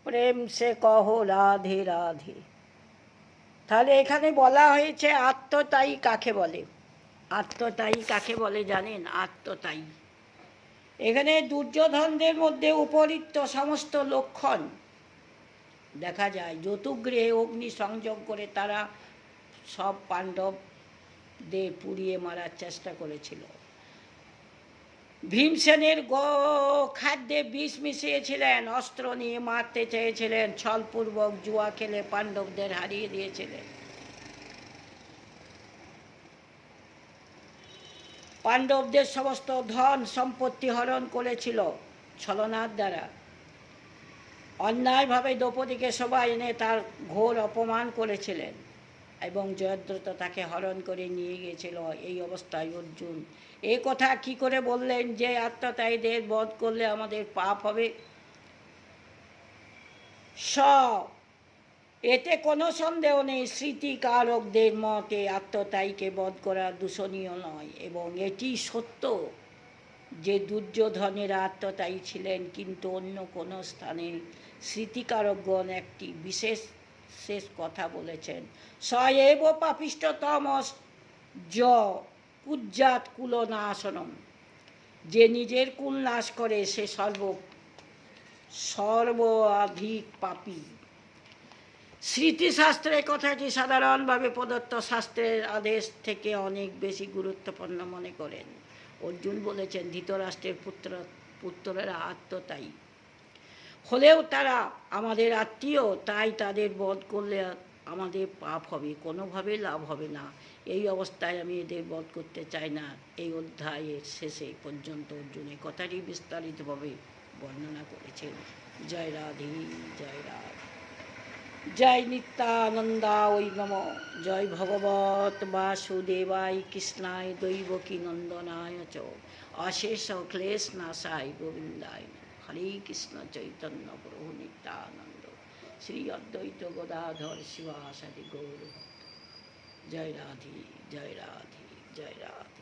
প্রেম সে কহ রাধে রাধে। তাহলে এখানে বলা হয়েছে আত্মতায়ী কাকে বলে। আত্মতায়ী কাকে বলে জানেন? আত্মতায়ী, এখানে দুর্যোধনদের মধ্যে উপরিক্ত সমস্ত লক্ষণ দেখা যায়। যতুগৃহে অগ্নি সংযোগ করে তারা সব পাণ্ডবদের পুড়িয়ে মারার চেষ্টা করেছিল। ভীমসেনের খাদ্যে বিষ মিশিয়েছিলেন, অস্ত্র নিয়ে মারতে চেয়েছিলেন, ছলপূর্বক জুয়া খেলে পাণ্ডবদের হারিয়ে দিয়েছিলেন। পাণ্ডবদের সমস্ত ধন সম্পত্তি হরণ করেছিল ছলনার দ্বারা। অন্যায়ভাবে দ্রৌপদীকে সবাই এনে তার ঘোর অপমান করেছিলেন এবং জয়দ্রথ তাকে হরণ করে নিয়ে গিয়েছিল। এই অবস্থায় অর্জুন এ কথা কি করে বললেন যে আত্মতায়ীদের বধ করলে আমাদের পাপ হবে? এতে কোনো সন্দেহ নেই, স্মৃতিকারকদের মতে আত্মতায়ীকে বধ করা দূষণীয় নয়, এবং এটি সত্য যে দুর্যোধনেরা আত্মতায়ী ছিলেন, কিন্তু অন্য কোনো স্থানে স্মৃতিকারকগণ একটি বিশেষ কথা বলেছেন। স এব পাপিষ্ঠতম য কুজ্জাত কুলনাশনম, যে নিজের কুল নাশ করে সে সর্বাধিক পাপী। স্মৃতিশাস্ত্রে কথাটি সাধারণভাবে প্রদত্ত শাস্ত্রের আদেশ থেকে অনেক বেশি গুরুত্বপূর্ণ মনে করেন। অর্জুন বলেছেন ধৃতরাষ্ট্রের পুত্ররা আত্মতায়ী হলেও তারা আমাদের আত্মীয়, তাই তাদের বধ করলে আমাদের পাপ হবে, কোনোভাবেই লাভ হবে না। এই অবস্থায় আমি এদের বধ করতে চাই না। এই অধ্যায়ের শেষে পর্যন্ত অর্জুন এই কথাটি বিস্তারিতভাবে বর্ণনা করেছেন। জয় রাধে, জয় রাধে, জয় নিত্যানন্দা ওই নম। জয় ভগবত বাসুদেবায় কৃষ্ণায় দৈবকী নন্দনায় চ অশেষ ক্লেশ নাশায় গোবিন্দায়। হরে কৃষ্ণ চৈতন্য প্রভু নিত্যানন্দ শ্রী অদ্বৈত গদাধর শিবাসাদি গৌর। জয় রাধে, জয় রাধে, জয় রাধে।